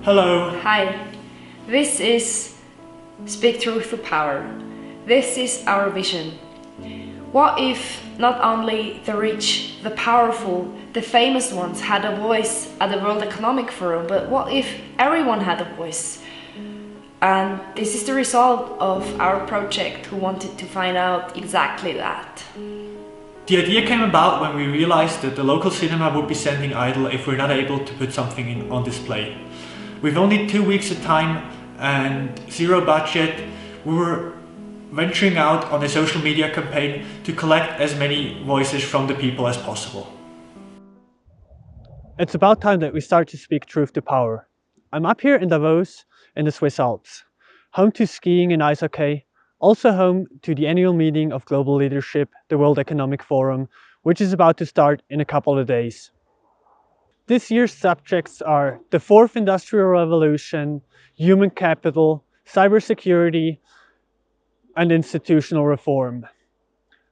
Hello. Hi. This is Speak Truth to Power. This is our vision. What if not only the rich, the powerful, the famous ones had a voice at the World Economic Forum, but what if everyone had a voice? And this is the result of our project who wanted to find out exactly that. The idea came about when we realized that the local cinema would be standing idle if we're not able to put something on display. With only 2 weeks of time and zero budget, we were venturing out on a social media campaign to collect as many voices from the people as possible. It's about time that we start to speak truth to power. I'm up here in Davos in the Swiss Alps, home to skiing and ice hockey, also home to the annual meeting of global leadership, the World Economic Forum, which is about to start in a couple of days. This year's subjects are the fourth industrial revolution, human capital, cybersecurity, and institutional reform.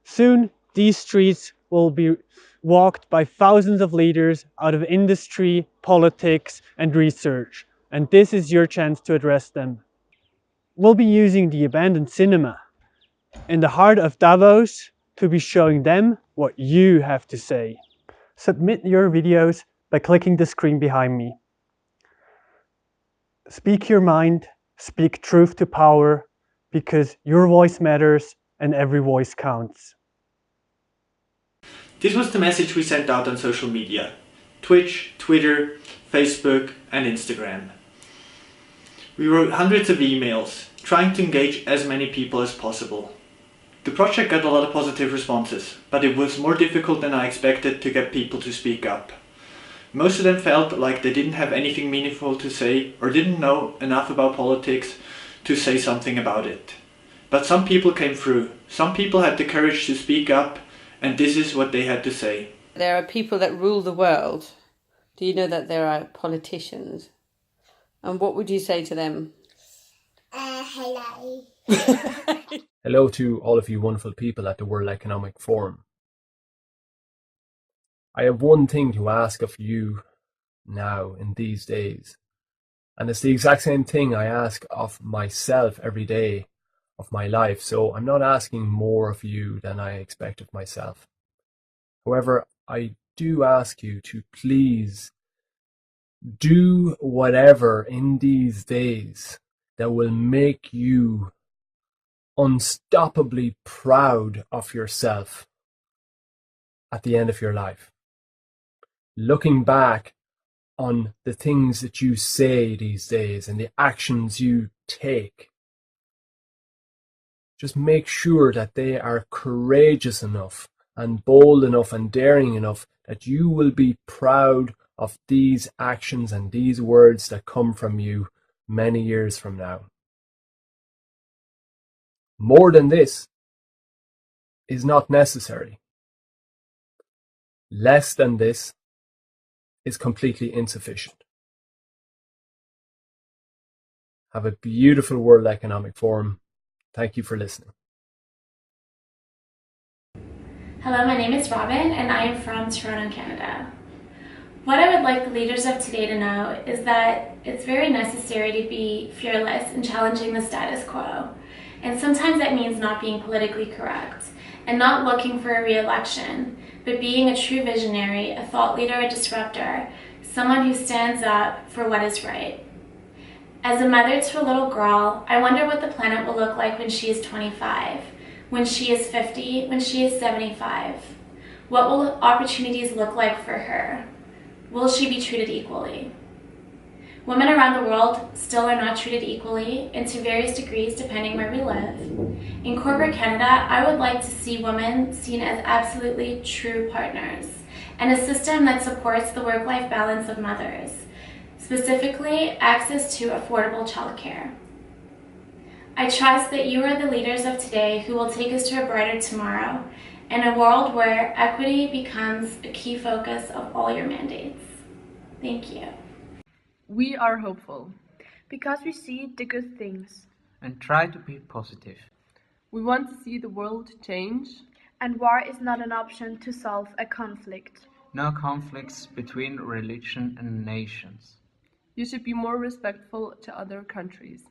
Soon, these streets will be walked by thousands of leaders out of industry, politics, and research, and this is your chance to address them. We'll be using the abandoned cinema in the heart of Davos to be showing them what you have to say. Submit your videos by clicking the screen behind me. Speak your mind, speak truth to power, because your voice matters and every voice counts. This was the message we sent out on social media: Twitch, Twitter, Facebook, and Instagram. We wrote hundreds of emails, trying to engage as many people as possible. The project got a lot of positive responses, but it was more difficult than I expected to get people to speak up. Most of them felt like they didn't have anything meaningful to say or didn't know enough about politics to say something about it. But some people came through. Some people had the courage to speak up, and this is what they had to say. There are people that rule the world. Do you know that there are politicians? And what would you say to them? Hello. Hello to all of you wonderful people at the World Economic Forum. I have one thing to ask of you now in these days, and it's the exact same thing I ask of myself every day of my life, so I'm not asking more of you than I expect of myself. However, I do ask you to please do whatever in these days that will make you unstoppably proud of yourself at the end of your life. Looking back on the things that you say these days and the actions you take, just make sure that they are courageous enough and bold enough and daring enough that you will be proud of these actions and these words that come from you many years from now. More than this is not necessary. Less than this is completely insufficient. Have a beautiful World Economic Forum. Thank you for listening. Hello, my name is Robin and I am from Toronto, Canada. What I would like the leaders of today to know is that it's very necessary to be fearless in challenging the status quo. And sometimes that means not being politically correct and not looking for a re-election, but being a true visionary, a thought leader, a disruptor, someone who stands up for what is right. As a mother to a little girl, I wonder what the planet will look like when she is 25, when she is 50, when she is 75. What will opportunities look like for her? Will she be treated equally? Women around the world still are not treated equally and to various degrees depending where we live. In corporate Canada, I would like to see women seen as absolutely true partners and a system that supports the work-life balance of mothers, specifically access to affordable childcare. I trust that you are the leaders of today who will take us to a brighter tomorrow and a world where equity becomes a key focus of all your mandates. Thank you. We are hopeful because we see the good things and try to be positive. We want to see the world change, and war is not an option to solve a conflict. No conflicts between religion and nations. You should be more respectful to other countries.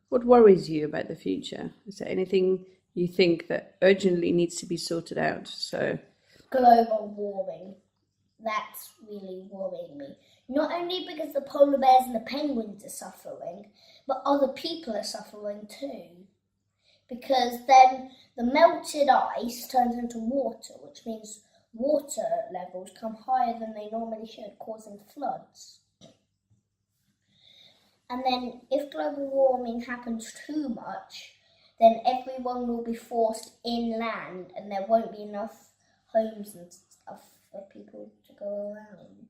What worries you about the future? Is there anything you think that urgently needs to be sorted out? So, global warming. That's really worrying me. Not only because the polar bears and the penguins are suffering, but other people are suffering too. Because then the melted ice turns into water, which means water levels come higher than they normally should, causing floods. And then if global warming happens too much, then everyone will be forced inland and there won't be enough homes and stuff for people to go around.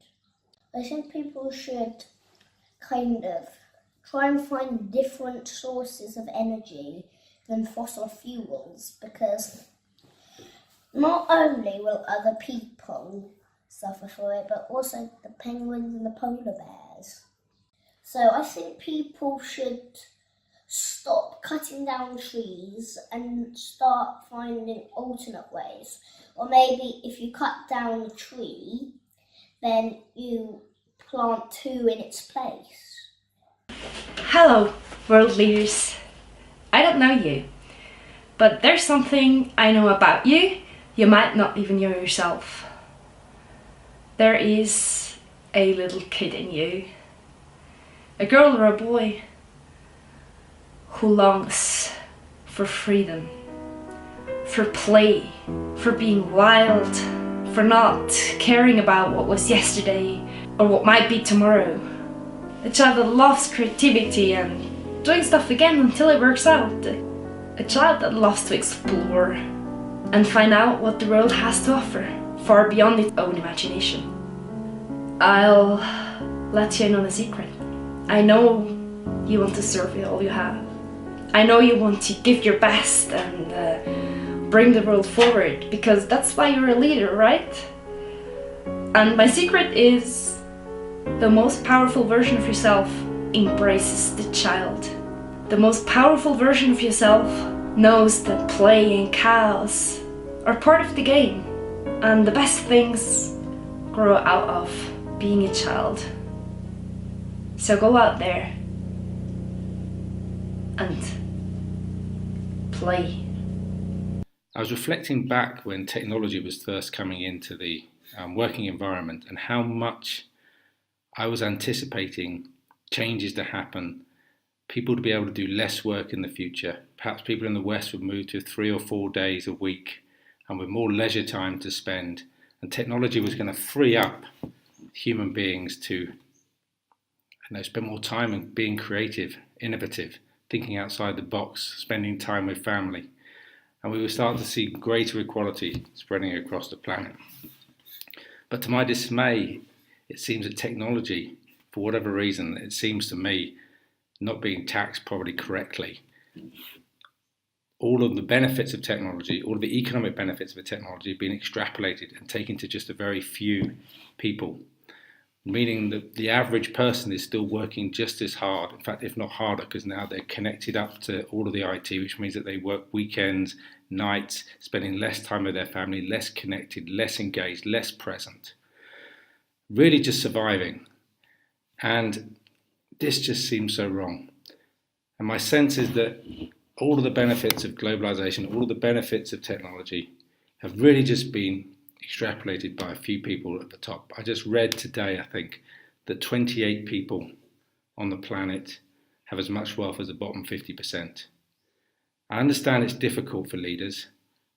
I think people should kind of try and find different sources of energy than fossil fuels, because not only will other people suffer for it, but also the penguins and the polar bears. So I think people should stop cutting down trees and start finding alternate ways. Or maybe if you cut down a tree, then you plant two in its place. Hello, world leaders. I don't know you, but there's something I know about you you might not even know yourself. There is a little kid in you, a girl or a boy, who longs for freedom, for play, for being wild, for not caring about what was yesterday or what might be tomorrow. A child that loves creativity and doing stuff again until it works out. A child that loves to explore and find out what the world has to offer, far beyond its own imagination. I'll let you in on a secret. I know you want to serve with all you have. I know you want to give your best and bring the world forward, because that's why you're a leader, right? And my secret is the most powerful version of yourself embraces the child. The most powerful version of yourself knows that play and chaos are part of the game, and the best things grow out of being a child. So go out there and play. I was reflecting back when technology was first coming into the working environment and how much I was anticipating changes to happen, people to be able to do less work in the future. Perhaps people in the West would move to 3 or 4 days a week and with more leisure time to spend. And technology was going to free up human beings to spend more time in being creative, innovative, thinking outside the box, spending time with family. And we were starting to see greater equality spreading across the planet. But to my dismay, it seems that technology, for whatever reason, it seems to me, not being taxed probably correctly. All of the benefits of technology, all of the economic benefits of the technology have been extrapolated and taken to just a very few people, meaning that the average person is still working just as hard, in fact, if not harder, because now they're connected up to all of the IT, which means that they work weekends, nights, spending less time with their family, less connected, less engaged, less present, really just surviving. And this just seems so wrong. And my sense is that all of the benefits of globalization, all of the benefits of technology have really just been extrapolated by a few people at the top. I just read today, I think, that 28 people on the planet have as much wealth as the bottom 50%. I understand it's difficult for leaders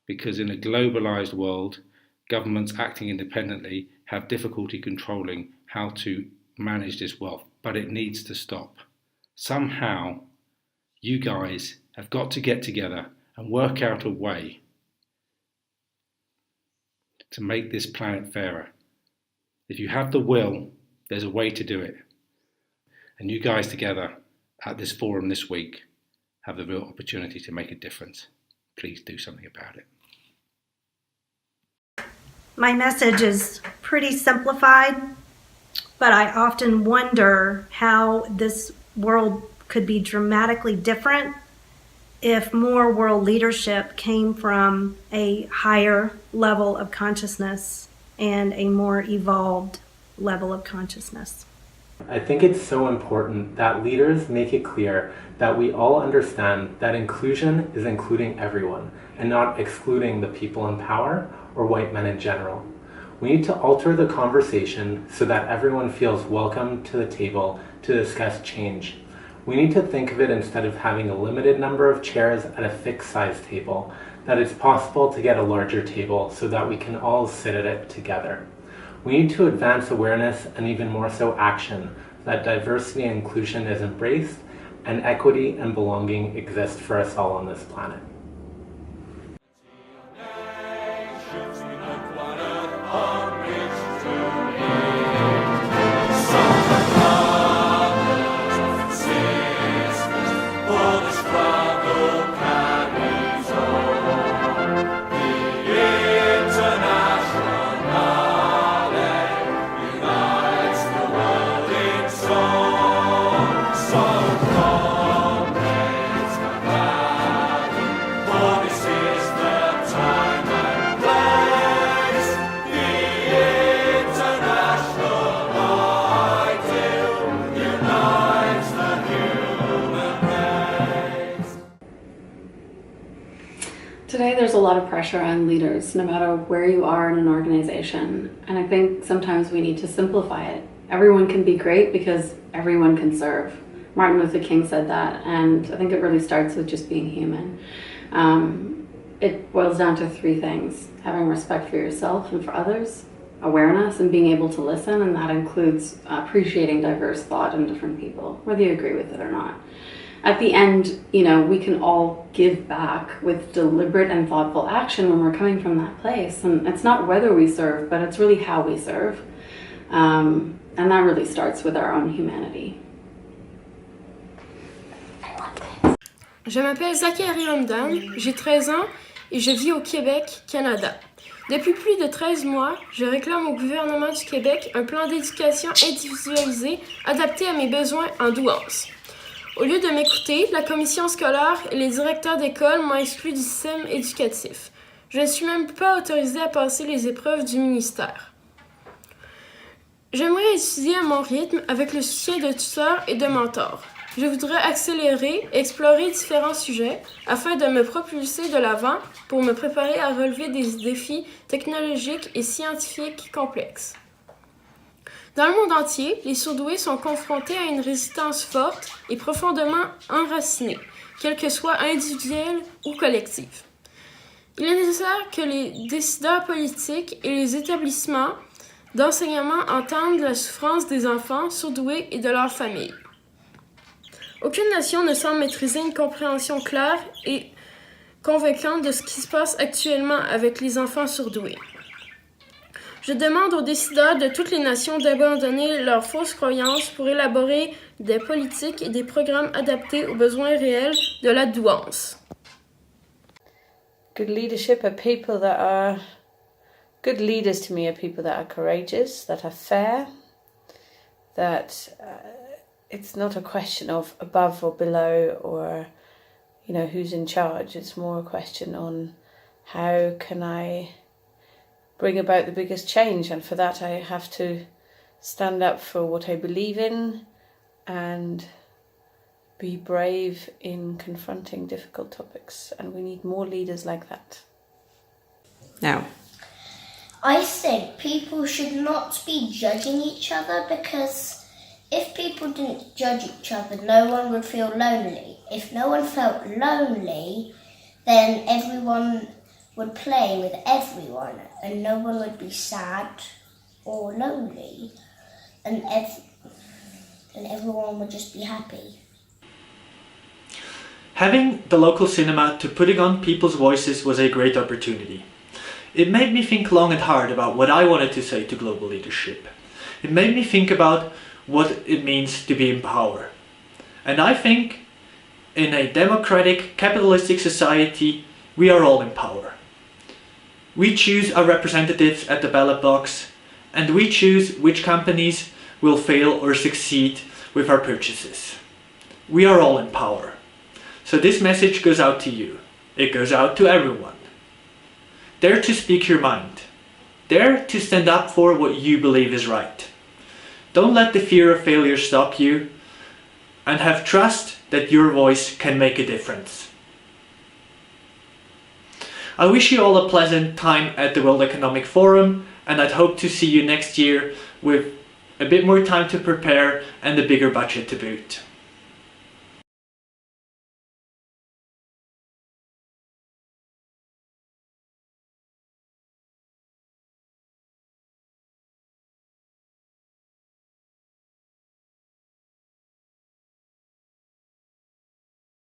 because in a globalized world, governments acting independently have difficulty controlling how to manage this wealth, but it needs to stop. Somehow, you guys have got to get together and work out a way to make this planet fairer. If you have the will, there's a way to do it. And you guys together at this forum this week have the real opportunity to make a difference. Please do something about it. My message is pretty simplified, but I often wonder how this world could be dramatically different if more world leadership came from a higher level of consciousness and a more evolved level of consciousness. I think it's so important that leaders make it clear that we all understand that inclusion is including everyone and not excluding the people in power or white men in general. We need to alter the conversation so that everyone feels welcome to the table to discuss change. We need to think of it, instead of having a limited number of chairs at a fixed size table, that it's possible to get a larger table so that we can all sit at it together. We need to advance awareness, and even more so action, that diversity and inclusion is embraced and equity and belonging exist for us all on this planet. Today there's a lot of pressure on leaders, no matter where you are in an organization, and I think sometimes we need to simplify it. Everyone can be great because everyone can serve. Martin Luther King said that, and I think it really starts with just being human. It boils down to three things: having respect for yourself and for others, awareness and being able to listen, and that includes appreciating diverse thought in different people, whether you agree with it or not. At the end, we can all give back with deliberate and thoughtful action when we're coming from that place. And it's not whether we serve, but it's really how we serve. And that really starts with our own humanity. Je m'appelle Zachary Ramdan, j'ai 13 ans et je vis au Québec, Canada. Depuis plus de 13 mois, je réclame au gouvernement du Québec un plan d'éducation individualisé adapté à mes besoins en douance. Au lieu de m'écouter, la commission scolaire et les directeurs d'école m'ont exclu du système éducatif. Je ne suis même pas autorisée à passer les épreuves du ministère. J'aimerais étudier à mon rythme avec le soutien de tuteurs et de mentors. Je voudrais accélérer et explorer différents sujets afin de me propulser de l'avant pour me préparer à relever des défis technologiques et scientifiques complexes. Dans le monde entier, les surdoués sont confrontés à une résistance forte et profondément enracinée, qu'elle que soit individuelle ou collective. Il est nécessaire que les décideurs politiques et les établissements d'enseignement entendent la souffrance des enfants surdoués et de leurs familles. Aucune nation ne semble maîtriser une compréhension claire et convaincante de ce qui se passe actuellement avec les enfants surdoués. Je demande aux décideurs de toutes les nations d'abandonner leurs fausses croyances pour élaborer des politiques et des programmes adaptés aux besoins réels de la douance. Good leadership are people that are... Good leaders to me are people that are courageous, that are fair, that it's not a question of above or below or, who's in charge. It's more a question on how can I bring about the biggest change, and for that I have to stand up for what I believe in and be brave in confronting difficult topics, and we need more leaders like that. Now, I think people should not be judging each other, because if people didn't judge each other, no one would feel lonely. If no one felt lonely, then everyone would play with everyone and no one would be sad or lonely, and everyone would just be happy. Having the local cinema to putting on people's voices was a great opportunity. It made me think long and hard about what I wanted to say to global leadership. It made me think about what it means to be in power. And I think in a democratic, capitalistic society, we are all in power. We choose our representatives at the ballot box, and we choose which companies will fail or succeed with our purchases. We are all in power. So this message goes out to you. It goes out to everyone. Dare to speak your mind. Dare to stand up for what you believe is right. Don't let the fear of failure stop you, and have trust that your voice can make a difference. I wish you all a pleasant time at the World Economic Forum, and I'd hope to see you next year with a bit more time to prepare and a bigger budget to boot.